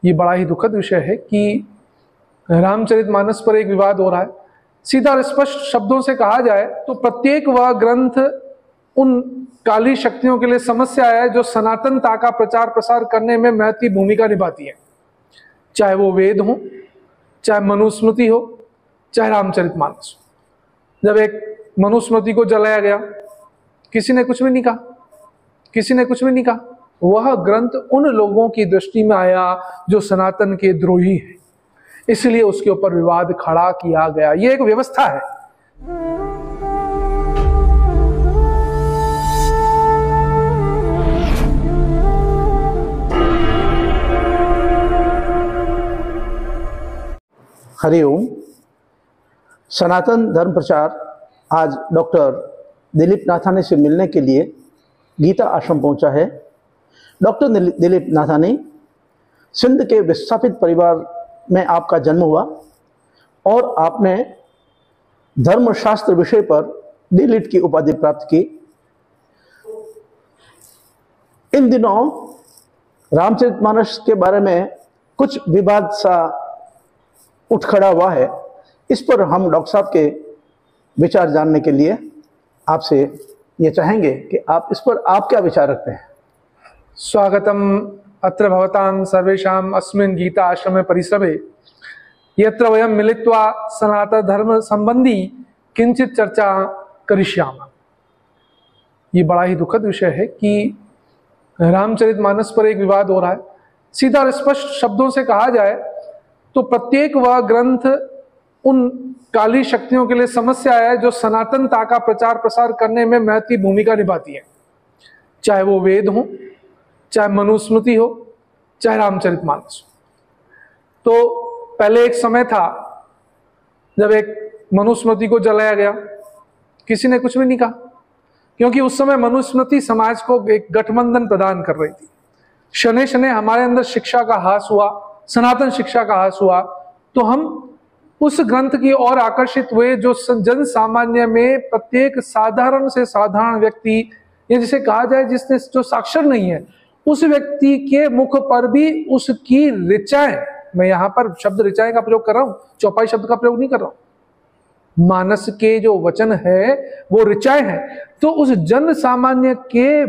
ये बड़ा ही दुखद विषय है कि रामचरितमानस पर एक विवाद हो रहा है। सीधा और स्पष्ट शब्दों से कहा जाए तो प्रत्येक वह ग्रंथ उन काली शक्तियों के लिए समस्या है जो सनातनता का प्रचार प्रसार करने में महत्वपूर्ण भूमिका निभाती है, चाहे वो वेद हो, चाहे मनुस्मृति हो, चाहे रामचरितमानस हो। जब एक मनुस्मृति को जलाया गया, किसी ने कुछ भी नहीं कहा, किसी ने कुछ भी नहीं कहा। वह ग्रंथ उन लोगों की दृष्टि में आया जो सनातन के द्रोही है, इसलिए उसके ऊपर विवाद खड़ा किया गया। यह एक व्यवस्था है। हरिओम। सनातन धर्म प्रचार आज डॉक्टर दिलीप नाथानी से मिलने के लिए गीता आश्रम पहुंचा है। डॉक्टर दिलीप नाथानी, सिंध के विस्थापित परिवार में आपका जन्म हुआ और आपने धर्मशास्त्र विषय पर डी.लिट की उपाधि प्राप्त की। इन दिनों रामचरितमानस के बारे में कुछ विवाद सा उठ खड़ा हुआ है। इस पर हम डॉक्टर साहब के विचार जानने के लिए आपसे ये चाहेंगे कि आप इस पर आप क्या विचार रखते हैं। स्वागतम अत्र भवतां सर्वेषां अस्मिन् गीता आश्रमे परिश्रमे यत्र वयं मिलित्वा सनातन धर्म संबंधी किंचित चर्चा करिष्यामः। ये बड़ा ही दुखद विषय है कि रामचरितमानस पर एक विवाद हो रहा है। सीधा और स्पष्ट शब्दों से कहा जाए तो प्रत्येक वह ग्रंथ उन काली शक्तियों के लिए समस्या है जो सनातनता का प्रचार प्रसार करने में महत्वपूर्ण भूमिका निभाती है, चाहे वो वेद हो, चाहे मनुस्मृति हो, चाहे रामचरितमानस हो। तो पहले एक समय था जब एक मनुस्मृति को जलाया गया, किसी ने कुछ भी नहीं कहा, क्योंकि उस समय मनुस्मृति समाज को एक गठबंधन प्रदान कर रही थी। शनै शनै हमारे अंदर शिक्षा का ह्रास हुआ, सनातन शिक्षा का ह्रास हुआ, तो हम उस ग्रंथ की ओर आकर्षित हुए जो जन सामान्य में प्रत्येक साधारण से साधारण व्यक्ति, या जिसे कहा जाए जिसने जो साक्षर नहीं है, उस व्यक्ति के मुख पर भी उसकी ऋचाएं, मैं यहाँ पर शब्द ऋचाएं का प्रयोग कर रहा हूँ, चौपाई शब्द का प्रयोग नहीं कर रहा हूँ। मानस के जो वचन है वो ऋचाएं हैं, तो उस जन सामान्य के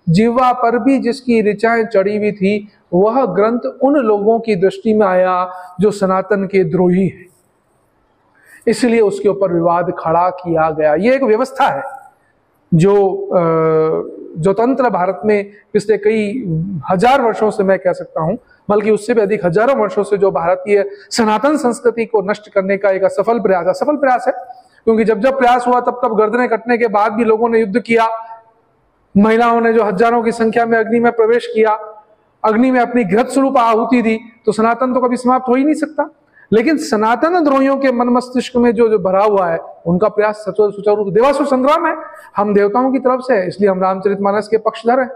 जीवा पर भी जिसकी ऋचाएं चढ़ी हुई थी, वह ग्रंथ उन लोगों की दृष्टि में आया जो सनातन के द्रोही है, इसलिए उसके ऊपर विवाद खड़ा किया गया। यह एक व्यवस्था है जो तंत्र भारत में पिछले कई हजार वर्षों से, मैं कह सकता हूं बल्कि उससे भी अधिक हजारों वर्षों से, जो भारतीय सनातन संस्कृति को नष्ट करने का एक असफल प्रयास है। क्योंकि जब जब प्रयास हुआ तब तब गर्दनें कटने के बाद भी लोगों ने युद्ध किया, महिलाओं ने जो हजारों की संख्या में अग्नि में प्रवेश किया, अग्नि में अपनी घृत स्वरूप आहुति दी, तो सनातन तो कभी समाप्त हो ही नहीं सकता। लेकिन सनातन द्रोहियों के मन मस्तिष्क में जो भरा हुआ है, उनका प्रयास सुचारू देवासुर संग्राम है। हम देवताओं की तरफ से है, इसलिए हम रामचरितमानस के पक्षधर हैं,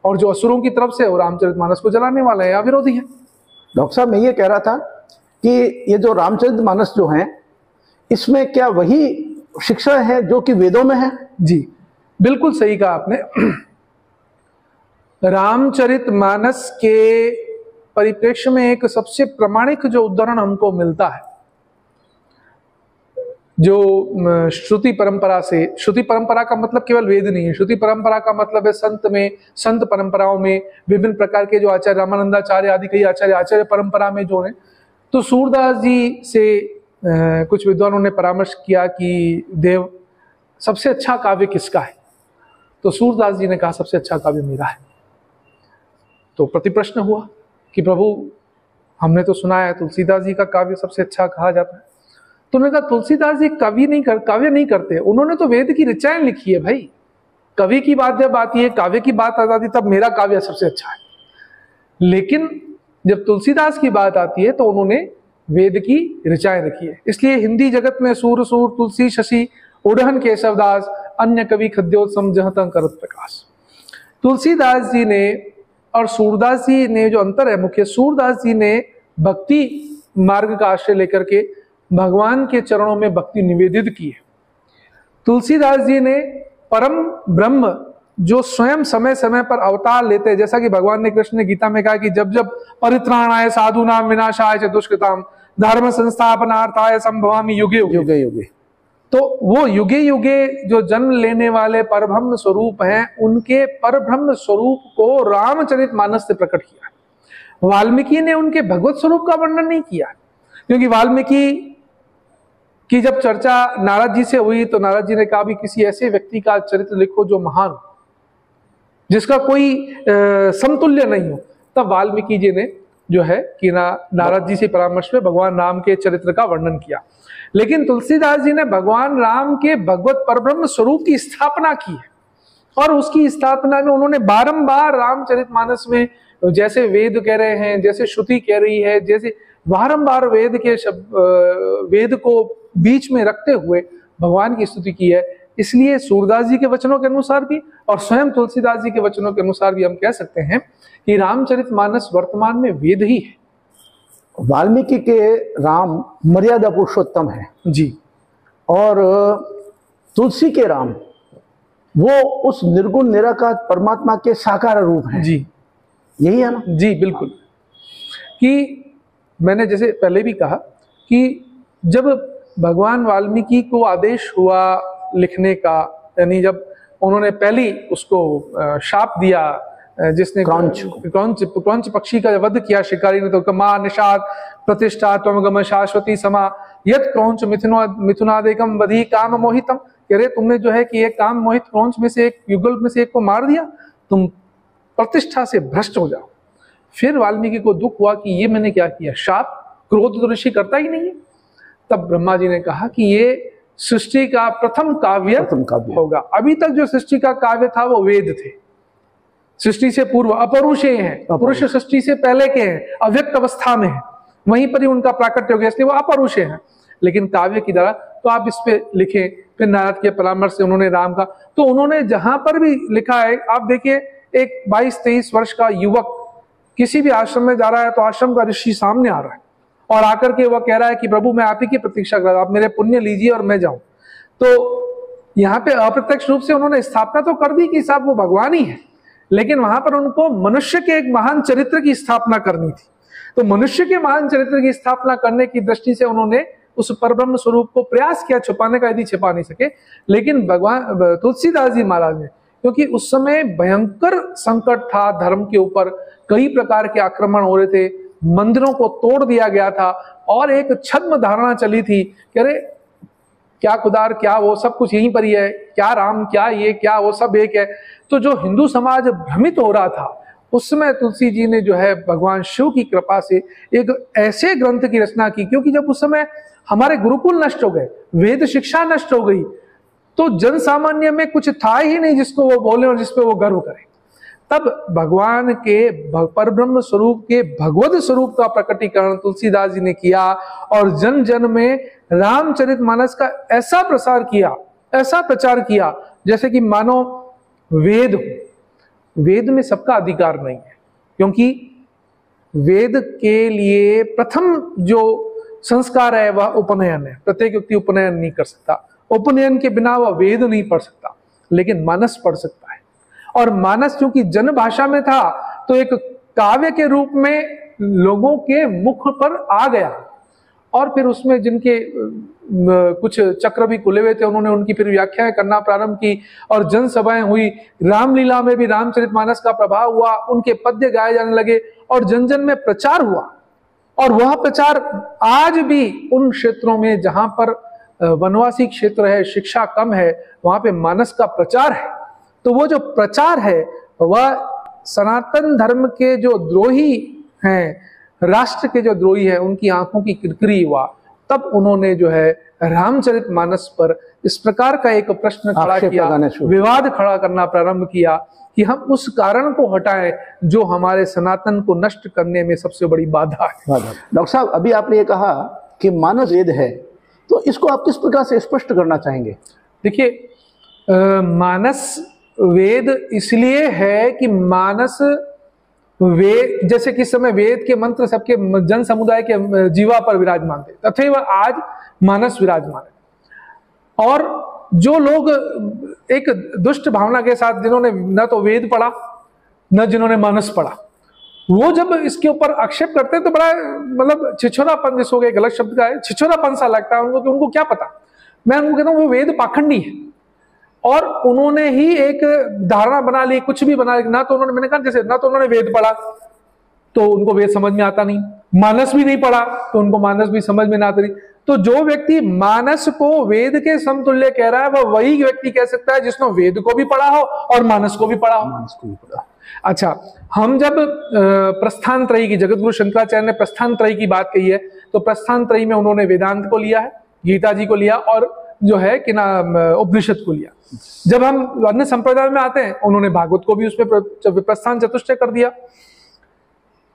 और जो असुरों की तरफ से वो रामचरितमानस को जलाने वाले हैं या विरोधी हैं। डॉक्टर साहब, मैं ये कह रहा था कि ये जो रामचरितमानस जो है, इसमें क्या वही शिक्षा है जो कि वेदों में है? जी बिल्कुल सही कहा आपने। रामचरितमानस के परिप्रेक्ष्य में एक सबसे प्रामाणिक जो उदाहरण हमको मिलता है, जो श्रुति परंपरा से, श्रुति परंपरा का मतलब केवल वेद नहीं है, श्रुति परंपरा का मतलब है संत परंपराओं में विभिन्न प्रकार के जो आचार्य, रामानंदाचार्य आदि कई आचार्य परंपरा में जो है। तो सूरदास जी से कुछ विद्वानों ने परामर्श किया कि देव सबसे अच्छा काव्य किसका है, तो सूरदास जी ने कहा सबसे अच्छा काव्य मेरा है। तो प्रतिप्रश्न हुआ कि प्रभु, हमने तो सुना है तुलसीदास जी का काव्य सबसे अच्छा कहा जाता है। तो उन्होंने कहा तुलसीदास जी काव्य नहीं करते, उन्होंने तो वेद की ऋचाएं लिखी है भाई। कवि की बात जब आती है, काव्य की बात आ जाती है, तब मेरा काव्य सबसे अच्छा है। लेकिन जब तुलसीदास की बात आती है तो उन्होंने वेद की ऋचाएं लिखी है। इसलिए हिंदी जगत में सूर तुलसी शशि उड़हन केशवदास अन्य कवि खद्योत्सम जहतं करत प्रकाश। तुलसीदास जी ने और सूरदास जी ने जो अंतर है मुख्य, सूरदास जी ने भक्ति मार्ग का आश्रय लेकर के भगवान के चरणों में भक्ति निवेदित की है। तुलसीदास जी ने परम ब्रह्म जो स्वयं समय समय पर अवतार लेते हैं, जैसा कि भगवान ने कृष्ण ने गीता में कहा कि जब जब परित्राणाय साधूनाम विनाशाय च दुष्कृताम धर्म संस्थापनार्थाय संभवामि युगे युगे। युगे युगे। तो वो युगे युगे जो जन्म लेने वाले परब्रह्म स्वरूप हैं, उनके परब्रह्म स्वरूप को रामचरितमानस से प्रकट किया। वाल्मीकि ने उनके भगवत स्वरूप का वर्णन नहीं किया, क्योंकि वाल्मीकि की जब चर्चा नारद जी से हुई तो नारद जी ने कहा भी किसी ऐसे व्यक्ति का चरित्र लिखो जो महान हो, जिसका कोई समतुल्य नहीं हो। तब वाल्मीकि जी ने जो है कि नारद जी से परामर्श में भगवान राम के चरित्र का वर्णन किया। लेकिन तुलसीदास जी ने भगवान राम के भगवत परब्रह्म स्वरूप की स्थापना की है, और उसकी स्थापना में उन्होंने बारंबार रामचरितमानस में, जैसे वेद कह रहे हैं, जैसे श्रुति कह रही है, जैसे बारंबार वेद के वेद को बीच में रखते हुए भगवान की स्तुति की है। इसलिए सूरदास जी के वचनों के अनुसार भी और स्वयं तुलसीदास जी के वचनों के अनुसार भी हम कह सकते हैं कि रामचरितमानस वर्तमान में वेद ही है। वाल्मीकि के राम मर्यादा पुरुषोत्तम है जी, और तुलसी के राम वो उस निर्गुण निराकार परमात्मा के साकार रूप हैं। जी, यही है ना? जी बिल्कुल। कि मैंने जैसे पहले भी कहा कि जब भगवान वाल्मीकि को आदेश हुआ लिखने का, यानी जब उन्होंने पहली उसको शाप दिया, जिसने क्रौंच पक्षी का वध किया शिकारी ने, तो कमा निषाद प्रतिष्ठा त्वमगम शाश्वती समा यत क्रौंच मिथुनादेकम वधी काम मोहितम। कह रहे तुमने जो है कि एक काम मोहित क्रौंच में से एक, युगल में से एक को मार दिया, तुम प्रतिष्ठा से भ्रष्ट हो जाओ। फिर वाल्मीकि को दुख हुआ कि ये मैंने क्या किया, शाप, क्रोध तो ऋषि करता ही नहीं है। तब ब्रह्मा जी ने कहा कि ये सृष्टि का प्रथम काव्य होगा। अभी तक जो सृष्टि का काव्य था वो वेद थे, सृष्टि से पूर्व अपरुषेय हैं, पुरुष सृष्टि से पहले के हैं, अव्यक्त अवस्था में है, वहीं पर ही उनका प्राकट्य हो गया, इसलिए वो अपरुषेय हैं। लेकिन काव्य की तरह तो आप इस पे लिखें। फिर नारद के परामर्श से उन्होंने राम का, तो उन्होंने जहां पर भी लिखा है, आप देखिए एक 22-23 वर्ष का युवक किसी भी आश्रम में जा रहा है तो आश्रम का ऋषि सामने आ रहा है और आकर के वह कह रहा है कि प्रभु मैं आप ही की प्रतीक्षा कर रहा हूं, आप मेरे पुण्य लीजिए और मैं जाऊं। तो यहाँ पे अप्रत्यक्ष रूप से उन्होंने स्थापना तो कर दी कि साहब वो भगवान ही है, लेकिन वहां पर उनको मनुष्य के एक महान चरित्र की स्थापना करनी थी। तो मनुष्य के महान चरित्र की स्थापना करने की दृष्टि से उन्होंने उस परब्रह्म स्वरूप को प्रयास किया छुपाने का, यदि छिपा नहीं सके। लेकिन भगवान तुलसीदास जी महाराज ने, क्योंकि उस समय भयंकर संकट था धर्म के ऊपर, कई प्रकार के आक्रमण हो रहे थे, मंदिरों को तोड़ दिया गया था और एक छद्म धारणा चली थी कि अरे क्या खुदार, क्या वो सब कुछ यहीं पर ही है, क्या राम, क्या ये, क्या वो, सब एक है। तो जो हिंदू समाज भ्रमित हो रहा था, उस समय तुलसी जी ने जो है भगवान शिव की कृपा से एक ऐसे ग्रंथ की रचना की, क्योंकि जब उस समय हमारे गुरुकुल नष्ट हो गए, वेद शिक्षा नष्ट हो गई, तो जन सामान्य में कुछ था ही नहीं जिसको वो बोले और जिसपे वो गर्व करे। तब भगवान के परब्रह्म स्वरूप के भगवत स्वरूप का प्रकटीकरण तुलसीदास जी ने किया और जन जन में रामचरितमानस का ऐसा प्रसार किया, ऐसा प्रचार किया, जैसे कि मानो वेद, वेद में सबका अधिकार नहीं है, क्योंकि वेद के लिए प्रथम जो संस्कार है वह उपनयन है। प्रत्येक व्यक्ति उपनयन नहीं कर सकता, उपनयन के बिना वह वेद नहीं पढ़ सकता, लेकिन मानस पढ़ सकता है। और मानस चूंकि जन भाषा में था तो एक काव्य के रूप में लोगों के मुख पर आ गया, और फिर उसमें जिनके कुछ चक्र भी खुले हुए थे उन्होंने उनकी फिर व्याख्याएं करना प्रारंभ की और जनसभाएं हुई। रामलीला में भी रामचरितमानस का प्रभाव हुआ, उनके पद्य गाए जाने लगे और जन जन में प्रचार हुआ। और वह प्रचार आज भी उन क्षेत्रों में जहां पर वनवासी क्षेत्र है, शिक्षा कम है, वहां पे मानस का प्रचार है। तो वो जो प्रचार है वह सनातन धर्म के जो द्रोही हैं, राष्ट्र के जो द्रोही हैं, उनकी आंखों की किरकिरी हुआ। तब उन्होंने जो है रामचरितमानस पर इस प्रकार का एक प्रश्न खड़ा किया, विवाद खड़ा करना प्रारंभ किया कि हम उस कारण को हटाएं जो हमारे सनातन को नष्ट करने में सबसे बड़ी बाधा है। डॉक्टर साहब, अभी आपने ये कहा कि मानस वेद है, तो इसको आप किस प्रकार से स्पष्ट करना चाहेंगे? देखिए, मानस वेद इसलिए है कि मानस वेद, जैसे किस समय वेद के मंत्र सबके जन समुदाय के जीवा पर विराजमान थे, तथैव आज मानस विराजमान है। और जो लोग एक दुष्ट भावना के साथ, जिन्होंने न तो वेद पढ़ा न जिन्होंने मानस पढ़ा, वो जब इसके ऊपर आक्षेप करते हैं तो बड़ा मतलब छिछोरापन, जिसको एक गलत शब्द का है, छिछोरापन सा लगता है उनको कि उनको क्या पता। मैं उनको कहता हूँ वो वेद पाखंडी है और उन्होंने ही एक धारणा बना ली, कुछ भी बना ली। ना तो उन्होंने, मैंने कहा जैसे, ना तो उन्होंने वेद पढ़ा तो उनको वेद समझ में आता नहीं, मानस भी नहीं पढ़ा तो उनको मानस भी समझ में ना आता नहीं। तो जो व्यक्ति मानस को वेद के समतुल्य कह रहा है, वह वही व्यक्ति कह सकता है जिसने वेद को भी पढ़ा हो और मानस को भी पढ़ा हो। मानस को भी पढ़ा। अच्छा, हम जब प्रस्थान त्रयी की, जगत गुरु शंकराचार्य ने प्रस्थान त्रयी की बात कही है, तो प्रस्थान त्रयी में उन्होंने वेदांत को लिया है, गीता जी को लिया और जो है कि ना उपनिषद को लिया। जब हम अन्य संप्रदाय में आते हैं, उन्होंने भागवत को भी उसमें प्रस्थान चतुष्टय कर दिया।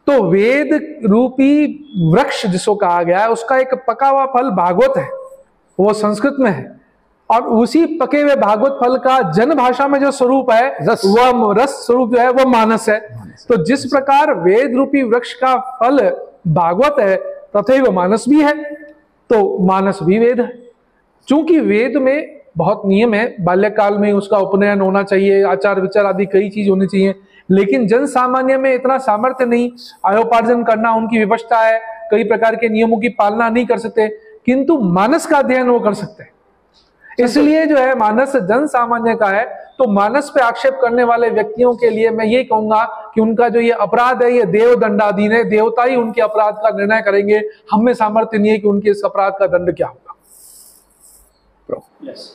तो वेद रूपी वृक्ष जिसको कहा गया है, उसका एक पका हुआ फल भागवत है, वो संस्कृत में है, और उसी पके हुए भागवत फल का जन भाषा में जो स्वरूप है, वह रस स्वरूप जो है वो मानस है। तो जिस प्रकार वेद रूपी वृक्ष का फल भागवत है, तथैव मानस भी है, तो मानस भी वेद है। चूंकि वेद में बहुत नियम है, बाल्यकाल में उसका उपनयन होना चाहिए, आचार विचार आदि कई चीज होनी चाहिए, लेकिन जन सामान्य में इतना सामर्थ्य नहीं, आयोपार्जन करना उनकी विवशता है, कई प्रकार के नियमों की पालना नहीं कर सकते, किंतु मानस का अध्ययन वो कर सकते हैं। इसलिए जो है मानस जन सामान्य का है। तो मानस पे आक्षेप करने वाले व्यक्तियों के लिए मैं ये कहूंगा कि उनका जो ये अपराध है, ये देव दंडाधीन है, देवता ही उनके अपराध का निर्णय करेंगे, हमें सामर्थ्य नहीं है कि उनके इस अपराध का दंड क्या होगा।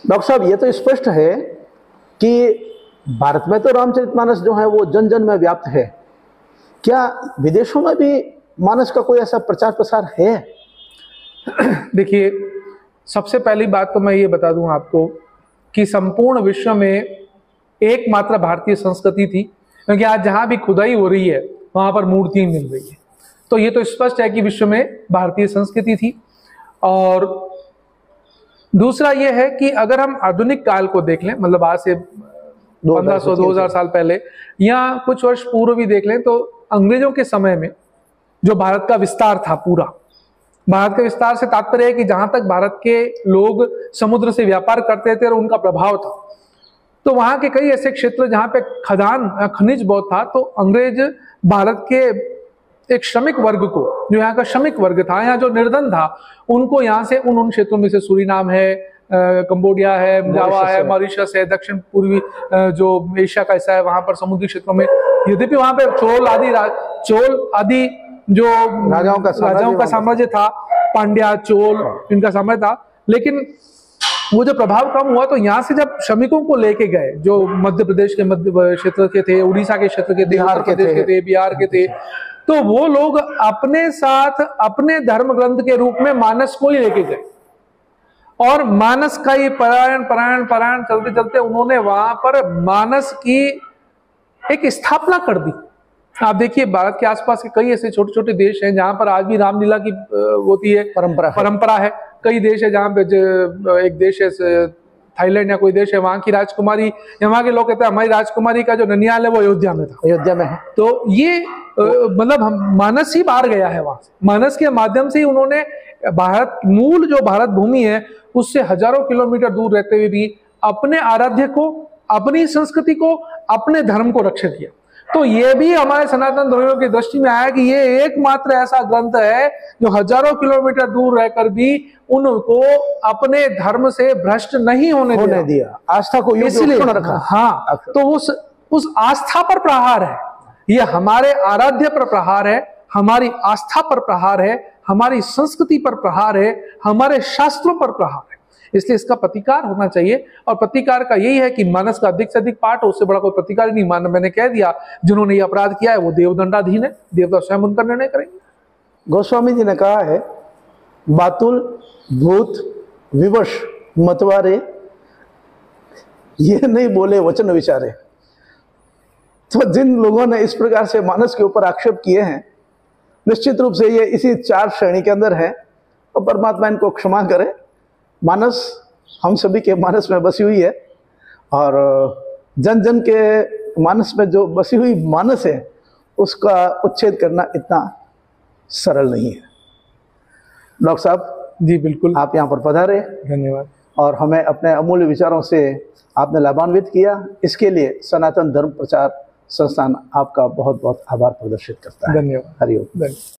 डॉक्टर साहब, ये तो स्पष्ट है कि भारत में तो रामचरितमानस जो है वो जन जन में व्याप्त है, क्या विदेशों में भी मानस का कोई ऐसा प्रचार प्रसार है? देखिए, सबसे पहली बात तो मैं ये बता दूं आपको कि संपूर्ण विश्व में एकमात्र भारतीय संस्कृति थी, क्योंकि आज जहां भी खुदाई हो रही है वहां पर मूर्तियां मिल रही है। तो ये तो स्पष्ट है कि विश्व में भारतीय संस्कृति थी। और दूसरा ये है कि अगर हम आधुनिक काल को देख लें, मतलब आज से 1500-2000 साल पहले या कुछ वर्ष पूर्व भी देख लें, तो अंग्रेजों के समय में जो भारत का विस्तार था, पूरा भारत के विस्तार से तात्पर्य है कि जहां तक भारत के लोग समुद्र से व्यापार करते थे और उनका प्रभाव था, तो वहां के कई ऐसे क्षेत्र जहां पे खनिज बहुत था, तो अंग्रेज भारत के एक श्रमिक वर्ग को, जो यहाँ का श्रमिक वर्ग था, यहाँ जो निर्धन था, उनको यहाँ से उन क्षेत्रों में से सूरीनाम है, कंबोडिया है, जावा है, मॉरिशस है, दक्षिण पूर्वी जो एशिया का हिस्सा है, वहां पर समुद्री क्षेत्रों में, यद्यपि वहां पे चोल आदि जो राजाओं का साम्राज्य था, पांड्या, चोल, इनका साम्राज्य था, लेकिन वो जो प्रभाव कम हुआ, तो यहाँ से जब श्रमिकों को लेके गए, जो मध्य प्रदेश के मध्य क्षेत्र के थे, उड़ीसा के क्षेत्र के थे, उत्तर प्रदेश के थे, बिहार के थे, तो वो लोग अपने साथ अपने धर्म ग्रंथ के रूप में मानस को ही लेके गए, और मानस का ही पारायण चलते चलते उन्होंने वहां पर मानस की एक स्थापना कर दी। आप देखिए, भारत के आसपास के कई ऐसे छोटे छोटे देश हैं जहां पर आज भी रामलीला की होती है, परंपरा है। कई देश है जहां पे, एक देश है थाईलैंड या कोई देश है, वहां की राजकुमारी, वहां के लोग कहते हैं हमारी राजकुमारी का जो ननियाल है वो अयोध्या में था, अयोध्या में है। तो ये मतलब हम मानस ही बाहर गया है, वहां से मानस के माध्यम से ही उन्होंने भारत, मूल जो भारत भूमि है उससे हजारों किलोमीटर दूर रहते हुए भी अपने आराध्य को, अपनी संस्कृति को, अपने धर्म को रक्षित किया। तो ये भी हमारे सनातन धर्मियों की दृष्टि में आया कि ये एकमात्र ऐसा ग्रंथ है जो हजारों किलोमीटर दूर रहकर भी उनको अपने धर्म से भ्रष्ट नहीं होने दिया, आस्था को इसलिए रखा। हाँ, तो उस आस्था पर प्रहार है, ये हमारे आराध्य पर प्रहार है, हमारी आस्था पर प्रहार है, हमारी संस्कृति पर प्रहार है, हमारे शास्त्रों पर प्रहार है। इसलिए इसका प्रतिकार होना चाहिए, और प्रतिकार का यही है कि मानस का अधिक से अधिक पाठ हो, उससे बड़ा कोई प्रतिकार नहीं। मैंने कह दिया, जिन्होंने ये अपराध किया है वो देवदंडाधीन है, देवता स्वयं उनका निर्णय करेंगे। गोस्वामी जी ने कहा है, बातुल भूत विवश मतवारे, ये नहीं बोले वचन विचारे। तो जिन लोगों ने इस प्रकार से मानस के ऊपर आक्षेप किए हैं, निश्चित रूप से ये इसी 4 श्रेणी के अंदर है, और परमात्मा इनको क्षमा करे। मानस हम सभी के मानस में बसी हुई है, और जन जन के मानस में जो बसी हुई मानस है उसका उच्छेद करना इतना सरल नहीं है। डॉक्टर साहब जी बिल्कुल, आप यहाँ पर पधारे, धन्यवाद। और हमें अपने अमूल्य विचारों से आपने लाभान्वित किया। इसके लिए सनातन धर्म प्रचार संस्थान आपका बहुत बहुत आभार प्रदर्शित करता है। धन्यवाद। हरिओम। धन्यवाद।